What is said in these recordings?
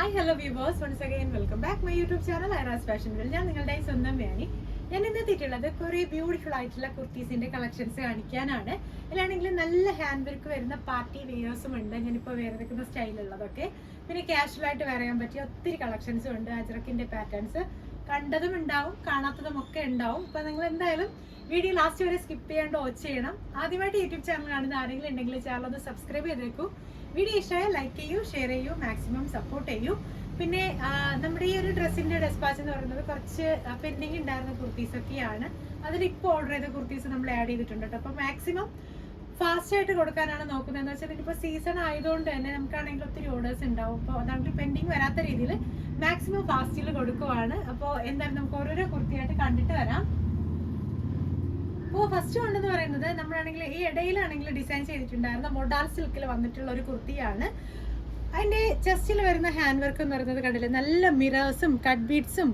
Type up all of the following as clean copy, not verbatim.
Hi hello viewers, once again welcome back my YouTube channel Ira's fashion world. ഞാൻ നിങ്ങളുടെ സ്വന്തം വേണി. ഞാൻ ഇന്ന് എത്തിയിട്ടുള്ളത് കുറേ ബ്യൂട്ടിഫുൾ ആയിട്ടുള്ള കുർത്തീസിന്റെ കളക്ഷൻസ് കാണിക്കാനാണ്. ഇതിലാണെങ്കിൽ നല്ല ഹാൻഡ് വർക്ക് വരുന്ന പാർട്ടി വെയേഴ്സും ഉണ്ട്. ഞാനിപ്പോൾ വേറെ വെക്കുന്ന സ്റ്റൈലുള്ളതൊക്കെ, പിന്നെ കാഷ്വൽ ആയിട്ട് വെയർ ചെയ്യാൻ പറ്റിയ ഒത്തിരി കളക്ഷൻസും ഉണ്ട്. അജ്രക്കിന്റെ പാറ്റേൺസ് കണ്ടതും ഉണ്ടാവും, കാണാത്തതും ഒക്കെ ഉണ്ടാവും. അപ്പൊ നിങ്ങൾ എന്തായാലും വീഡിയോ ലാസ്റ്റ് വരെ സ്കിപ്പ് ചെയ്യാണ്ട് വാച്ച് ചെയ്യണം. ആദ്യമായിട്ട് യൂട്യൂബ് ചാനൽ കാണുന്ന ആരെങ്കിലും ഉണ്ടെങ്കിൽ ചാനൽ ഒന്ന് സബ്സ്ക്രൈബ് ചെയ്തേക്കൂ. വീഡിയോ ഇഷ്ടമായ ലൈക്ക് ചെയ്യൂ, ഷെയർ ചെയ്യൂ, മാക്സിമം സപ്പോർട്ട് ചെയ്യൂ. പിന്നെ നമ്മുടെ ഈ ഒരു ഡ്രസ്സിന്റെ ഡെസ്പാച്ച് എന്ന് പറയുന്നത് കുറച്ച് പെൻഡിങ് ഉണ്ടായിരുന്ന കുർത്തീസ് ഒക്കെയാണ്. അതിലിപ്പോൾ ഓർഡർ ചെയ്ത കുർത്തീസ് നമ്മൾ ആഡ് ചെയ്തിട്ടുണ്ട് കേട്ടോ. അപ്പോൾ മാക്സിമം ഫാസ്റ്റ് ആയിട്ട് കൊടുക്കാനാണ് നോക്കുന്നത്. എന്ന് വെച്ചാൽ ഇപ്പോൾ സീസൺ ആയതുകൊണ്ട് തന്നെ നമുക്കാണെങ്കിൽ ഒത്തിരി ഓർഡേഴ്സ് ഉണ്ടാവും. അപ്പോൾ അതാണെങ്കിൽ പെൻഡിങ് വരാത്ത രീതിയിൽ മാക്സിമം ഫാസ്റ്റിൽ കൊടുക്കുവാണ്. അപ്പോൾ എന്തായാലും നമുക്ക് ഓരോരോ കുർത്തിയായിട്ട് കണ്ടിട്ട് വരാം. അപ്പോൾ ഫസ്റ്റ് ഉണ്ടെന്ന് പറയുന്നത് നമ്മളാണെങ്കിൽ ഈ ഇടയിലാണെങ്കിൽ ഡിസൈൻ ചെയ്തിട്ടുണ്ടായിരുന്ന മൊഡാൽ സിൽക്കിൽ വന്നിട്ടുള്ള ഒരു കുർത്തിയാണ്. അതിൻ്റെ ചെസ്റ്റിൽ വരുന്ന ഹാൻഡ് വർക്ക് എന്ന് പറയുന്നത് കണ്ടില്ലേ, നല്ല മിറേഴ്സും കട്ട് ബീഡ്സും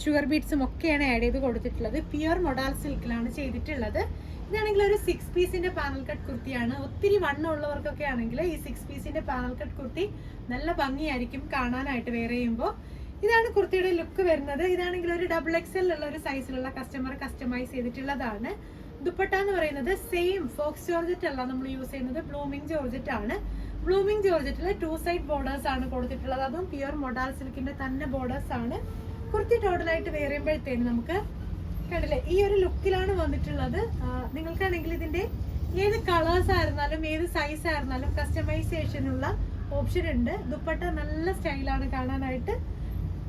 ഷുഗർ ബീഡ്സും ഒക്കെയാണ് ആഡ് ചെയ്ത് കൊടുത്തിട്ടുള്ളത്. പ്യുർ മൊഡാൽ സിൽക്കിലാണ് ചെയ്തിട്ടുള്ളത്. ഇതാണെങ്കിൽ ഒരു 6 പീസിന്റെ പാനൽ കട്ട് കുർത്തിയാണ്. ഒത്തിരി വണ്ണമുള്ളവർക്കൊക്കെ ആണെങ്കിൽ ഈ 6 പീസിന്റെ പാനൽ കട്ട് കുർത്തി നല്ല ഭംഗിയായിരിക്കും കാണാനായിട്ട് വെയർ ചെയ്യുമ്പോൾ. ഇതാണ് കുർത്തിയുടെ ലുക്ക് വരുന്നത്. ഇതാണെങ്കിൽ ഒരു XXL ഉള്ള ഒരു സൈസിലുള്ള കസ്റ്റമർ കസ്റ്റമൈസ് ചെയ്തിട്ടുള്ളതാണ്. ദുപ്പട്ട എന്ന് പറയുന്നത് സെയിം ഫോക്സ് ജോർജറ്റ് അല്ല നമ്മൾ യൂസ് ചെയ്യുന്നത്, ബ്ലൂമിംഗ് ജോർജറ്റ് ആണ്. ബ്ലൂമിംഗ് ജോർജറ്റിൽ 2 സൈഡ് ബോർഡേഴ്സ് ആണ് കൊടുത്തിട്ടുള്ളത്. അതും പ്യുർ മൊഡാൽ സിൽക്കിന്റെ തന്നെ ബോർഡേഴ്സ് ആണ്. കുർത്തി ടോട്ടലായിട്ട് വെയർ ചെയ്യുമ്പോഴത്തേന് നമുക്ക് കണ്ടില്ലേ ഈ ഒരു ലുക്കിലാണ് വന്നിട്ടുള്ളത്. നിങ്ങൾക്കാണെങ്കിൽ ഇതിന്റെ ഏത് കളേഴ്സ് ആയിരുന്നാലും ഏത് സൈസ് ആയിരുന്നാലും കസ്റ്റമൈസേഷനുള്ള ഓപ്ഷൻ ഉണ്ട്. ദുപ്പട്ട നല്ല സ്റ്റൈലാണ് കാണാനായിട്ട്.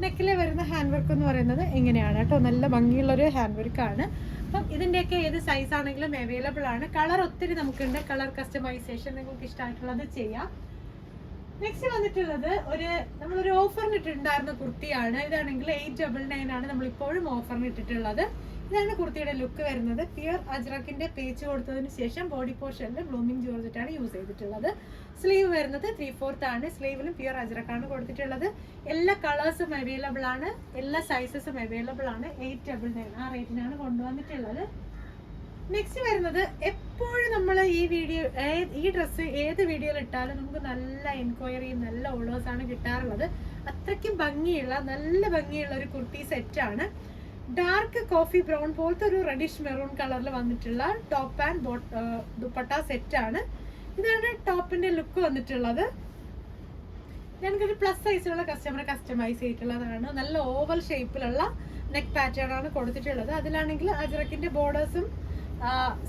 നെക്കിലെ വരുന്ന ഹാൻഡ് വർക്ക് എന്ന് പറയുന്നത് ഇങ്ങനെയാണ് കേട്ടോ. നല്ല ഭംഗിയുള്ളൊരു ഹാൻഡ് വർക്കാണ്. അപ്പം ഇതിൻ്റെയൊക്കെ ഏത് സൈസ് ആണെങ്കിലും അവൈലബിൾ ആണ്. കളർ ഒത്തിരി നമുക്കുണ്ട്. കളർ കസ്റ്റമൈസേഷൻ നിങ്ങൾക്ക് ഇഷ്ടമായിട്ടുള്ളത് ചെയ്യാം. നെക്സ്റ്റ് വന്നിട്ടുള്ളത് നമ്മളൊരു ഓഫറിന് ഇട്ടിട്ടുണ്ടായിരുന്ന കുർത്തിയാണ്. ഇതാണെങ്കിൽ 899 ആണ് നമ്മളിപ്പോഴും ഓഫറിന് ഇട്ടിട്ടുള്ളത്. ഇതാണ് കുർത്തിയുടെ ലുക്ക് വരുന്നത്. പ്യുർ അജ്രക്കിന്റെ പേച്ച് കൊടുത്തതിന് ശേഷം ബോഡി പോർഷനിൽ ബ്ലൂമിംഗ് ജോർജറ്റ് ആണ് യൂസ് ചെയ്തിട്ടുള്ളത്. സ്ലീവ് വരുന്നത് 3/4 ആണ്. സ്ലീവിലും പ്യുർ അജ്രക്കാണ് കൊടുത്തിട്ടുള്ളത്. എല്ലാ കളേഴ്സും അവൈലബിൾ ആണ്, എല്ലാ സൈസസും അവൈലബിൾ ആണ്. 899 ആ റേറ്റിനാണ് കൊണ്ടുവന്നിട്ടുള്ളത്. നെക്സ്റ്റ് വരുന്നത് എപ്പോഴും നമ്മൾ ഈ ഡ്രസ്സ് ഏത് വീഡിയോയിൽ ഇട്ടാലും നമുക്ക് നല്ല എൻക്വയറിയും നല്ല ഓർഡേഴ്സ് ആണ് കിട്ടാറുള്ളത്. അത്രയ്ക്കും നല്ല ഭംഗിയുള്ള ഒരു കുർത്തി സെറ്റാണ്. ഡാർക്ക് കോഫി ബ്രൗൺ പോലത്തെ ഒരു റെഡിഷ് മെറൂൺ കളറിൽ വന്നിട്ടുള്ള ടോപ്പ് ആൻഡ് ദുപ്പട്ട സെറ്റ് ആണ്. ഇതാണ് ടോപ്പിന്റെ ലുക്ക് വന്നിട്ടുള്ളത്. ഞങ്ങൾക്കൊരു പ്ലസ് സൈസിലുള്ള കസ്റ്റമർ കസ്റ്റമൈസ് ചെയ്തിട്ടുള്ളതാണ്. നല്ല ഓവൽ ഷേപ്പിലുള്ള നെക്ക് പാറ്റേൺ ആണ് കൊടുത്തിട്ടുള്ളത്. അതിലാണെങ്കിൽ അജ്രക്കിന്റെ ബോർഡേഴ്സും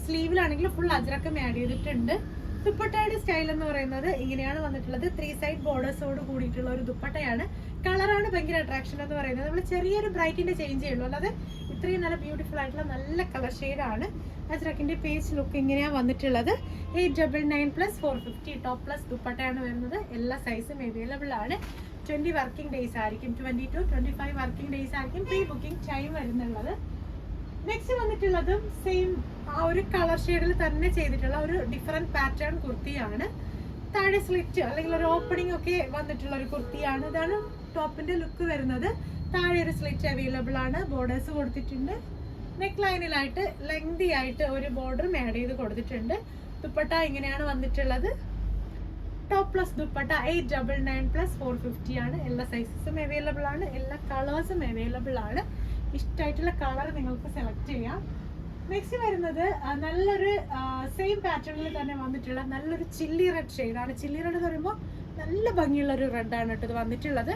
സ്ലീവിലാണെങ്കിൽ ഫുൾ അജ്രക്കം ആഡ് ചെയ്തിട്ടുണ്ട്. ദുപ്പട്ടയുടെ സ്റ്റൈൽ എന്ന് പറയുന്നത് ഇങ്ങനെയാണ് വന്നിട്ടുള്ളത്. 3 സൈഡ് ബോർഡേഴ്സോട് കൂടിയിട്ടുള്ള ഒരു ദുപ്പട്ടയാണ്. കളറാണ് ഭയങ്കര അട്രാക്ഷൻ എന്ന് പറയുന്നത്. നമ്മൾ ചെറിയൊരു ബ്രൈറ്റിന്റെ ചേഞ്ച് ചെയ്യുള്ളൂ, അല്ലാതെ ഇത്രയും നല്ല ബ്യൂട്ടിഫുൾ ആയിട്ടുള്ള നല്ല കളർ ഷെയ്ഡാണ്. അജ്രക്കിന്റെ പേജ് ലുക്ക് ഇങ്ങനെയാണ് വന്നിട്ടുള്ളത്. 899 + 450 ടോപ്പ് പ്ലസ് ദുപ്പട്ടയാണ് വരുന്നത്. എല്ലാ സൈസും അവൈലബിൾ ആണ്. 20 വർക്കിംഗ് ഡേയ്സ് ആയിരിക്കും, 20 to 25 വർക്കിംഗ് ഡേയ്സ് ആയിരിക്കും പ്രീ ബുക്കിംഗ് ടൈം വരുന്നുള്ളത്. നെക്സ്റ്റ് വന്നിട്ടുള്ളതും സെയിം ആ ഒരു കളർ ഷെയ്ഡിൽ തന്നെ ചെയ്തിട്ടുള്ള ഒരു ഡിഫറെന്റ് പാറ്റേൺ കുർത്തിയാണ്. താഴെ സ്ലിറ്റ് അല്ലെങ്കിൽ ഒരു ഓപ്പണിംഗ് ഒക്കെ വന്നിട്ടുള്ള ഒരു കുർത്തിയാണ്. ഇതാണ് ടോപ്പിന്റെ ലുക്ക് വരുന്നത്. താഴെ ഒരു സ്ലിറ്റ് അവൈലബിൾ ആണ്. ബോർഡേഴ്സ് കൊടുത്തിട്ടുണ്ട്. നെക്ക് ലൈനിലായിട്ട് ലെങ്തി ആയിട്ട് ഒരു ബോർഡർ ആഡ് ചെയ്ത് കൊടുത്തിട്ടുണ്ട്. ദുപ്പട്ട ഇങ്ങനെയാണ് വന്നിട്ടുള്ളത്. ടോപ്പ് പ്ലസ് ദുപ്പട്ട 899 + 450 ആണ്. എല്ലാ സൈസസും അവൈലബിൾ ആണ്. എല്ലാ കളേഴ്സും അവൈലബിൾ ആണ്. ഇഷ്ടമായിട്ടുള്ള കളർ നിങ്ങൾക്ക് സെലക്ട് ചെയ്യാം. നെക്സ്റ്റ് വരുന്നത് നല്ലൊരു സെയിം പാറ്റേണിൽ തന്നെ വന്നിട്ടുള്ള നല്ലൊരു ചില്ലി റെഡ് ഷെയ്ഡാണ്. ചില്ലി റെഡ് എന്ന് പറയുമ്പോൾ നല്ല ഭംഗിയുള്ള ഒരു റെഡാണ് കേട്ടോ ഇത് വന്നിട്ടുള്ളത്.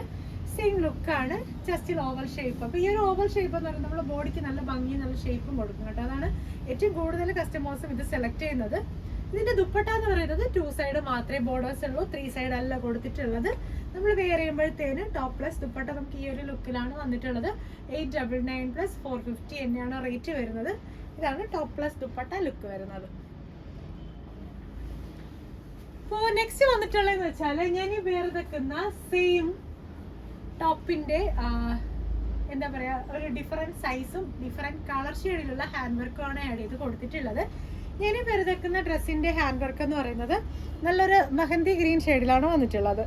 സെയിം ലുക്കാണ്, ജസ്റ്റ് ഓവൽ ഷേപ്പ്. അപ്പോൾ ഈ ഒരു ഓവൽ ഷേപ്പ് എന്ന് പറയുന്നത് നമ്മുടെ ബോഡിക്ക് നല്ല ഭംഗിയും നല്ല ഷേപ്പും കൊടുക്കും കേട്ടോ. അതാണ് ഏറ്റവും കൂടുതൽ കസ്റ്റമേഴ്സും ഇത് സെലക്ട് ചെയ്യുന്നത്. ഇതിന്റെ ദുപ്പട്ട എന്ന് പറയുന്നത് 2 സൈഡ് മാത്രമേ ബോർഡേഴ്സ് ഉള്ളൂ, 3 സൈഡ് അല്ല കൊടുത്തിട്ടുള്ളത്. നമ്മൾ വെയർ ചെയ്യുമ്പോഴത്തേന് ടോപ്പ് പ്ലസ് ദുപ്പട്ട നമുക്ക് ഈ ഒരു ലുക്കിലാണ് വന്നിട്ടുള്ളത്. 899 + 450 തന്നെയാണ് റേറ്റ് വരുന്നത്. ഇതാണ് ടോപ്പ് പ്ലസ് ദുപ്പട്ട ലുക്ക് വരുന്നത്. അപ്പോൾ നെക്സ്റ്റ് വന്നിട്ടുള്ളതെന്ന് വെച്ചാൽ ഞാൻ ഈ വേറെ വെക്കുന്ന സെയിം ടോപ്പിന്റെ എന്താ പറയാ ഒരു ഡിഫറെന്റ് സൈസും ഡിഫറെന്റ് കളർ ഷെയ്ഡിലുള്ള ഹാൻഡ് വർക്കുമാണ് ആഡ് ചെയ്ത് കൊടുത്തിട്ടുള്ളത്. ഞാൻ ഈ വെറുതെക്കുന്ന ഡ്രസ്സിന്റെ ഹാൻഡ് വർക്ക് എന്ന് പറയുന്നത് നല്ലൊരു മെഹന്തി ഗ്രീൻ ഷെയ്ഡിലാണ് വന്നിട്ടുള്ളത്.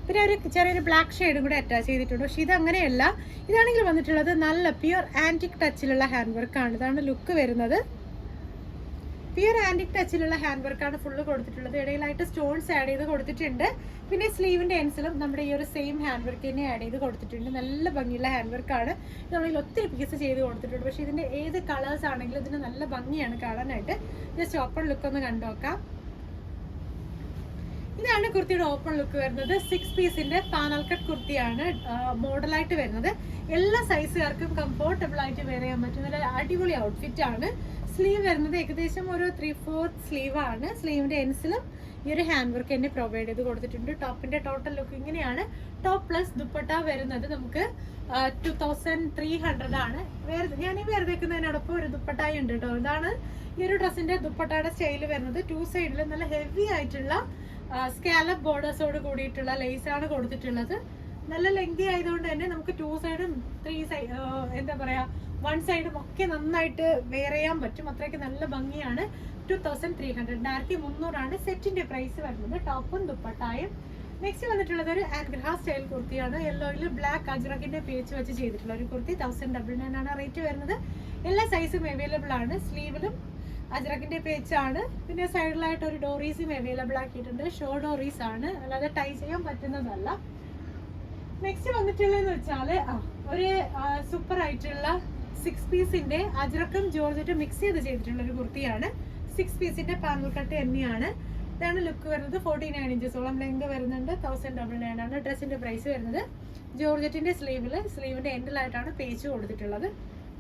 പിന്നെ ഒരു ചെറിയൊരു ബ്ലാക്ക് ഷെയ്ഡും കൂടെ അറ്റാച്ച് ചെയ്തിട്ടുണ്ട്. പക്ഷെ ഇതങ്ങനെയല്ല. ഇതാണെങ്കിൽ വന്നിട്ടുള്ളത് നല്ല പ്യുർ ആന്റിക് ടച്ചിലുള്ള ഹാൻഡ് വർക്കാണ്. ഇതാണ് ലുക്ക് വരുന്നത്. പ്യൂർ ആന്റിക് ടച്ചിലുള്ള ഹാൻഡ് വർക്കാണ് ഫുള്ള് കൊടുത്തിട്ടുള്ളത്. ഇടയിലായിട്ട് സ്റ്റോൺസ് ആഡ് ചെയ്ത് കൊടുത്തിട്ടുണ്ട്. പിന്നെ സ്ലീവിന്റെ എൻസിലും നമ്മുടെ ഈ ഒരു സെയിം ഹാൻഡ് വർക്ക് തന്നെ ആഡ് ചെയ്ത് കൊടുത്തിട്ടുണ്ട്. നല്ല ഭംഗിയുള്ള ഹാൻഡ് വർക്കാണ്. നമ്മളിൽ ഒത്തിരി പീസ് ചെയ്ത് കൊടുത്തിട്ടുണ്ട്. പക്ഷേ ഇതിന്റെ ഏത് കളേഴ്സ് ആണെങ്കിലും ഇതിന് നല്ല ഭംഗിയാണ് കാണാനായിട്ട്. ജസ്റ്റ് ഓപ്പൺ ലുക്ക് ഒന്ന് കണ്ടുനോക്കാം. ഇതാണ് കുർത്തിയുടെ ഓപ്പൺ ലുക്ക് വരുന്നത്. 6 പീസിന്റെ പാനൽ കട്ട് കുർത്തിയാണ് മോഡലായിട്ട് വരുന്നത്. എല്ലാ സൈസുകാർക്കും കംഫോർട്ടബിൾ ആയിട്ട് വെയർ ചെയ്യാൻ പറ്റുന്ന നല്ല അടിപൊളി ഔട്ട്ഫിറ്റ് ആണ്. സ്ലീവ് വരുന്നത് ഏകദേശം ഒരു 3/4 സ്ലീവ് ആണ്. സ്ലീവിന്റെ എൻസിലും ഈ ഒരു ഹാൻഡ് വർക്ക് തന്നെ പ്രൊവൈഡ് ചെയ്ത് കൊടുത്തിട്ടുണ്ട്. ടോപ്പിന്റെ ടോട്ടൽ ലുക്ക് ഇങ്ങനെയാണ്. ടോപ്പ് പ്ലസ് ദുപ്പട്ട വരുന്നത് നമുക്ക് 2300 ആണ്. ഞാൻ ഈ വെറുതെ വെക്കുന്നതിനോടൊപ്പം ഒരു ദുപ്പട്ടായി ഉണ്ട് കേട്ടോ. ഇതാണ് ഈ ഒരു ഡ്രസ്സിന്റെ ദുപ്പട്ടയുടെ സ്റ്റൈൽ വരുന്നത്. 2 സൈഡിൽ നല്ല ഹെവി ആയിട്ടുള്ള സ്കാലപ്പ് ബോർഡേഴ്സോട് കൂടിയിട്ടുള്ള ലേസ് ആണ് കൊടുത്തിട്ടുള്ളത്. നല്ല ലെങ്തി ആയതുകൊണ്ട് തന്നെ നമുക്ക് 2 സൈഡും 3 സൈഡ് എന്താ പറയാ 1 സൈഡും ഒക്കെ നന്നായിട്ട് വെയർ ചെയ്യാൻ പറ്റും. അത്രയ്ക്ക് നല്ല ഭംഗിയാണ്. 2300 300 സെറ്റിന്റെ പ്രൈസ് വരുന്നത്. ടോപ്പും ദുപ്പട്ടായും. നെക്സ്റ്റ് വന്നിട്ടുള്ളത് ഒരു ആൻഗ്രഹ സ്റ്റൈൽ കുർത്തിയാണ്. യെല്ലോയിൽ ബ്ലാക്ക് അജ്രക്കിന്റെ പേച്ച് വെച്ച് ചെയ്തിട്ടുള്ള ഒരു കുർത്തി. 1099 ആണ് റേറ്റ് വരുന്നത്. എല്ലാ സൈസും അവൈലബിൾ ആണ്. സ്ലീവിലും അജ്രക്കിന്റെ പേച്ചാണ്. പിന്നെ സൈഡിലായിട്ട് ഒരു ഡോറീസും അവൈലബിൾ ആക്കിയിട്ടുണ്ട്. ഷോ ഡോറീസ് ആണ്, അല്ലാതെ ടൈ ചെയ്യാൻ പറ്റുന്നതല്ല. നെക്സ്റ്റ് വന്നിട്ടുള്ളതെന്ന് വെച്ചാൽ ഒരു സൂപ്പർ ആയിട്ടുള്ള 6 പീസിന്റെ അജ്രക്കും ജോർജറ്റും മിക്സ് ചെയ്ത് ചെയ്തിട്ടുള്ള ഒരു കുർത്തിയാണ്. 6 പീസിന്റെ പാനൽ കട്ട് തന്നെയാണ്. ഇതാണ് ലുക്ക് വരുന്നത്. 49 ഇഞ്ചസോളം ലെങ്ത് വരുന്നുണ്ട്. 1099 ആണ് ഡ്രസ്സിന്റെ പ്രൈസ് വരുന്നത്. ജോർജറ്റിന്റെ സ്ലീവിന്റെ എൻഡിലായിട്ടാണ് പേച്ച് കൊടുത്തിട്ടുള്ളത്.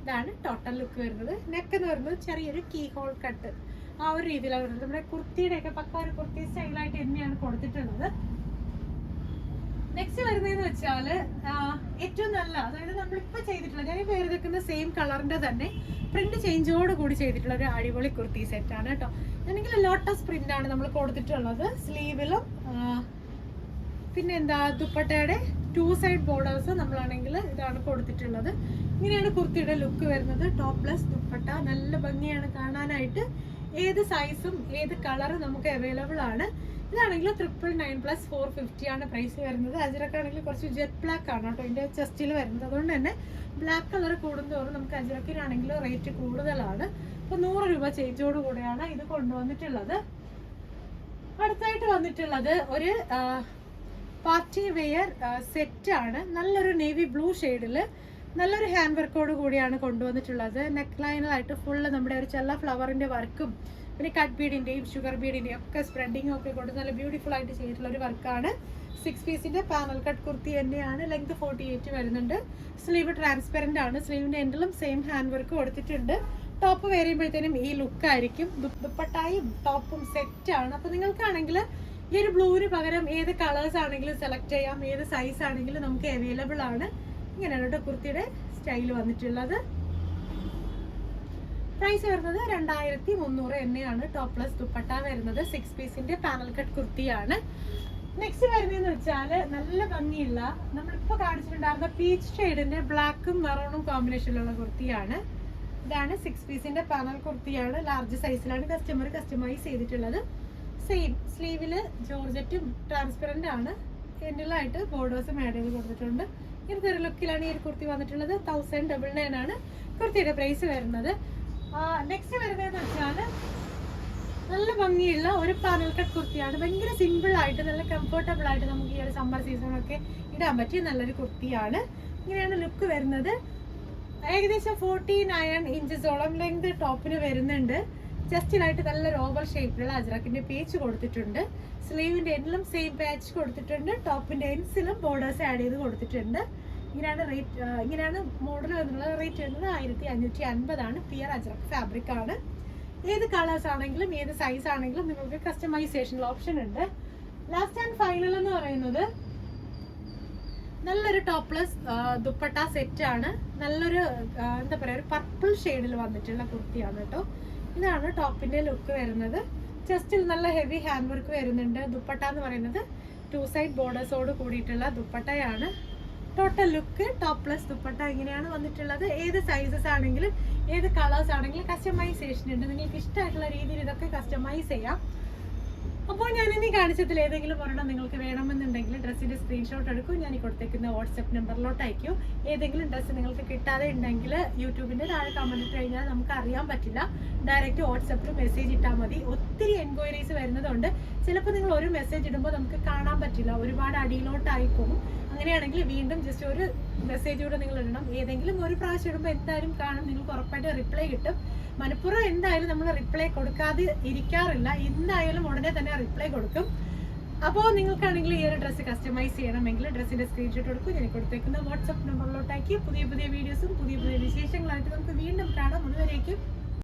ഇതാണ് ടോട്ടൽ ലുക്ക് വരുന്നത്. നെക്ക് എന്ന് പറയുന്നത് ചെറിയൊരു കീ ഹോൾ കട്ട് ആ ഒരു രീതിയിലാണ് വരുന്നത്. നമ്മുടെ കുർത്തിയുടെ ഒക്കെ പക്ക ഒരു കുർത്തി സ്റ്റൈലായിട്ട് തന്നെയാണ് കൊടുത്തിട്ടുള്ളത്. നെക്സ്റ്റ് വരുന്നതെന്ന് വെച്ചാല് ഏറ്റവും നല്ല, അതായത് നമ്മളിപ്പോ ചെയ്തിട്ടുള്ള ഞാൻ പേര് വെക്കുന്ന സെയിം കളറിന്റെ തന്നെ പ്രിന്റ് ചേഞ്ചോട് കൂടി ചെയ്തിട്ടുള്ള ഒരു അടിപൊളി കുർത്തി സെറ്റ് ആണ് കേട്ടോ. അല്ലെങ്കിൽ ലോട്ടസ് പ്രിന്റ് ആണ് നമ്മൾ കൊടുത്തിട്ടുള്ളത്. സ്ലീവിലും പിന്നെ എന്താ ദുപ്പട്ടയുടെ 2 സൈഡ് ബോർഡേഴ്സ് നമ്മളാണെങ്കിൽ ഇതാണ് കൊടുത്തിട്ടുള്ളത്. ഇങ്ങനെയാണ് കുർത്തിയുടെ ലുക്ക് വരുന്നത്. ടോപ്പ് പ്ലസ് ദുപ്പട്ട നല്ല ഭംഗിയാണ് കാണാനായിട്ട്. ഏത് സൈസും ഏത് കളറും നമുക്ക് അവൈലബിൾ ആണ്. ഇതാണെങ്കിൽ 999 + 450 ആണ് പ്രൈസ് വരുന്നത്. അജ്രക്കാണെങ്കിൽ കുറച്ച് ജെറ്റ് ബ്ലാക്ക് ആണ് കേട്ടോ ഇതിന്റെ ചെസ്റ്റിൽ വരുന്നത്. അതുകൊണ്ട് തന്നെ ബ്ലാക്ക് കളർ കൂടുന്തോറും നമുക്ക് അജ്രക്കിനാണെങ്കിൽ റേറ്റ് കൂടുതലാണ്. അപ്പൊ 100 രൂപ ചേഞ്ചോട് കൂടെയാണ് ഇത് കൊണ്ടുവന്നിട്ടുള്ളത്. അടുത്തായിട്ട് വന്നിട്ടുള്ളത് ഒരു പാർട്ടി വെയർ സെറ്റ് ആണ്. നല്ലൊരു നേവി ബ്ലൂ ഷെയ്ഡില് നല്ലൊരു ഹാൻഡ് വർക്കോട് കൂടിയാണ് കൊണ്ടുവന്നിട്ടുള്ളത്. നെക്ക് ലൈനിലായിട്ട് ഫുള്ള് നമ്മുടെ ഒരു ചെല്ല ഫ്ലവറിന്റെ വർക്കും പിന്നെ കട്ട് ബീഡിന്റെയും ഷുഗർ ബീഡിന്റെയും ഒക്കെ സ്പ്രെഡിങ്ങും ഒക്കെ കൊണ്ട് നല്ല ബ്യൂട്ടിഫുൾ ആയിട്ട് ചെയ്തിട്ടുള്ള ഒരു വർക്കാണ്. 6 പീസിന്റെ പാനൽ കട്ട് കുർത്തി തന്നെയാണ്. ലെങ്ത് 48 വരുന്നുണ്ട്. സ്ലീവ് ട്രാൻസ്പെറന്റ് ആണ്. സ്ലീവിന്റെ എൻഡിലും സെയിം ഹാൻഡ് വർക്ക് കൊടുത്തിട്ടുണ്ട്. ടോപ്പ് വെയർ ചെയ്യുമ്പോഴത്തേനും ഈ ലുക്ക് ആയിരിക്കും. ദുപ്പട്ടായും ടോപ്പും സെറ്റ് ആണ്. അപ്പൊ നിങ്ങൾക്കാണെങ്കിൽ ഈ ഒരു ബ്ലൂവിന് പകരം ഏത് കളേഴ്സ് ആണെങ്കിലും സെലക്ട് ചെയ്യാം. ഏത് സൈസ് ആണെങ്കിലും നമുക്ക് അവൈലബിൾ ആണ്. ഇങ്ങനെയാണ് കേട്ടോ കുർത്തിയുടെ സ്റ്റൈൽ വന്നിട്ടുള്ളത്. പ്രൈസ് വരുന്നത് 2300 തന്നെയാണ്. ടോപ്പ് പ്ലസ് ദുപ്പട്ട വരുന്നത്. 6 പീസിന്റെ പാനൽ കട്ട് കുർത്തിയാണ്. നെക്സ്റ്റ് വരുന്നതെന്ന് വെച്ചാൽ നല്ല ഭംഗിയുള്ള നമ്മളിപ്പോ കാണിച്ചിട്ടുണ്ടായിരുന്ന പീച്ച് ഷെയ്ഡിന്റെ ബ്ലാക്കും മെറൂണും കോമ്പിനേഷനിലുള്ള കുർത്തിയാണ്. ഇതാണ് 6 പീസിന്റെ പാനൽ കുർത്തിയാണ്. ലാർജ് സൈസിലാണ് കസ്റ്റമൈസ് ചെയ്തിട്ടുള്ളത്. സെയിം സ്ലീവില് ജോർജറ്റും ട്രാൻസ്പെറന്റ് ആണ്. എൻഡിലായിട്ട് ബോർഡേഴ്സും ആഡ് ചെയ്ത് കൊടുത്തിട്ടുണ്ട്. ഇങ്ങനത്തെ ഒരു ലുക്കിലാണ് ഈ ഒരു കുർത്തി വന്നിട്ടുള്ളത്. 1099 ആണ് കുർത്തിയുടെ പ്രൈസ് വരുന്നത്. നെക്സ്റ്റ് വരുന്നതെന്ന് വെച്ചാൽ നല്ല ഭംഗിയുള്ള ഒരു പാനൽ കട്ട് കുർത്തിയാണ്. ഭയങ്കര സിമ്പിൾ ആയിട്ട് നല്ല കംഫർട്ടബിൾ ആയിട്ട് നമുക്ക് ഈ ഒരു സമ്മർ സീസണൊക്കെ ഇടാൻ പറ്റിയ നല്ലൊരു കുർത്തിയാണ്. ഇങ്ങനെയാണ് ലുക്ക് വരുന്നത്. ഏകദേശം 49 ഇഞ്ചസോളം ലെങ്ത് ടോപ്പിന് വരുന്നുണ്ട്. ചെസ്റ്റിലായിട്ട് നല്ലൊരു ഓവൽ ഷേപ്പിലുള്ള അജ്രക്കിന്റെ പേച്ച് കൊടുത്തിട്ടുണ്ട്. സ്ലീവിന്റെ എൻഡിലും സെയിം പാച്ച് കൊടുത്തിട്ടുണ്ട്. ടോപ്പിന്റെ എൻസിലും ബോർഡേഴ്സ് ആഡ് ചെയ്ത് കൊടുത്തിട്ടുണ്ട്. ഇങ്ങനെയാണ് മോഡൽ വരുന്നത്. റേറ്റ് വരുന്നത് 1550 ആണ്. പിയർ അജ്രക്ക് ഫാബ്രിക് ആണ്. ഏത് കളേഴ്സ് ആണെങ്കിലും ഏത് സൈസ് ആണെങ്കിലും നിങ്ങൾക്ക് കസ്റ്റമൈസേഷൻ ഓപ്ഷൻ ഉണ്ട്. ലാസ്റ്റ് ആൻഡ് ഫൈനൽ എന്ന് പറയുന്നത് നല്ലൊരു ടോപ്പ്ലെസ് ദുപ്പട്ട സെറ്റ് ആണ്. നല്ലൊരു എന്താ പറയാ ഒരു പർപ്പിൾ ഷെയ്ഡിൽ വന്നിട്ടുള്ള കുർത്തിയാണ് കേട്ടോ. ഇതാണ് ടോപ്പിന്റെ ലുക്ക് വരുന്നത്. ചെസ്റ്റിൽ നല്ല ഹെവി ഹാൻഡ് വർക്ക് വരുന്നുണ്ട്. ദുപ്പട്ട എന്ന് പറയുന്നത് 2 സൈഡ് ബോർഡേഴ്സോട് കൂടിയിട്ടുള്ള ദുപ്പട്ടയാണ്. Total look top plus dupatta ഇങ്ങനെയാണ് വന്നിട്ടുള്ളത്. ഏത് സൈസസ് ആണെങ്കിലും ഏത് കളേഴ്സ് ആണെങ്കിലും കസ്റ്റമൈസേഷൻ ഉണ്ട്. നിങ്ങൾക്ക് ഇഷ്ടമായിട്ടുള്ള രീതിയിൽ ഇതൊക്കെ കസ്റ്റമൈസ് ചെയ്യാം. അപ്പോൾ ഞാനിനി കാണിച്ചതിൽ ഏതെങ്കിലും ഒരെണ്ണം നിങ്ങൾക്ക് വേണമെന്നുണ്ടെങ്കിൽ ഡ്രസ്സിന്റെ സ്ക്രീൻഷോട്ട് എടുക്കും, ഞാൻ ഈ കൊടുത്തേക്കുന്ന വാട്സ്ആപ്പ് നമ്പറിലോട്ട് അയക്കും. ഏതെങ്കിലും ഡ്രസ്സ് നിങ്ങൾക്ക് കിട്ടാതെ ഉണ്ടെങ്കിൽ യൂട്യൂബിന്റെ താഴെ കമന്റ് ഇട്ട് കഴിഞ്ഞാൽ നമുക്ക് അറിയാൻ പറ്റില്ല. ഡയറക്റ്റ് വാട്സ്ആപ്പിൽ മെസ്സേജ് ഇട്ടാൽ മതി. ഒത്തിരി എൻക്വയറീസ് വരുന്നതുകൊണ്ട് ചിലപ്പോൾ നിങ്ങൾ ഒരു മെസ്സേജ് ഇടുമ്പോൾ നമുക്ക് കാണാൻ പറ്റില്ല, ഒരുപാട് അടിയിലോട്ടായി പോകും. അങ്ങനെയാണെങ്കിൽ വീണ്ടും ജസ്റ്റ് ഒരു മെസ്സേജ് കൂടെ നിങ്ങൾ ഇടണം. ഏതെങ്കിലും ഒരു പ്രാവശ്യം ഇടുമ്പോൾ എന്തായാലും കാണും, നിങ്ങൾക്ക് ഉറപ്പായിട്ട് റിപ്ലൈ കിട്ടും. മനഃപൂർവ്വം എന്തായാലും നമ്മൾ റിപ്ലൈ കൊടുക്കാതെ ഇരിക്കാറില്ല, എന്തായാലും ഉടനെ തന്നെ റിപ്ലൈ കൊടുക്കും. അപ്പോൾ നിങ്ങൾക്കാണെങ്കിൽ ഈ ഒരു ഡ്രസ്സ് കസ്റ്റമൈസ് ചെയ്യണമെങ്കിൽ ഡ്രസ്സിന്റെ സ്ക്രീൻഷോട്ട് എടുക്കും, ഞാൻ കൊടുത്തേക്കുന്ന വാട്സ്ആപ്പ് നമ്പറിലോട്ടാക്കി. പുതിയ പുതിയ വീഡിയോസും പുതിയ പുതിയ വിശേഷങ്ങളായിട്ട് നമുക്ക് വീണ്ടും കാണാം. അതുവരേക്കും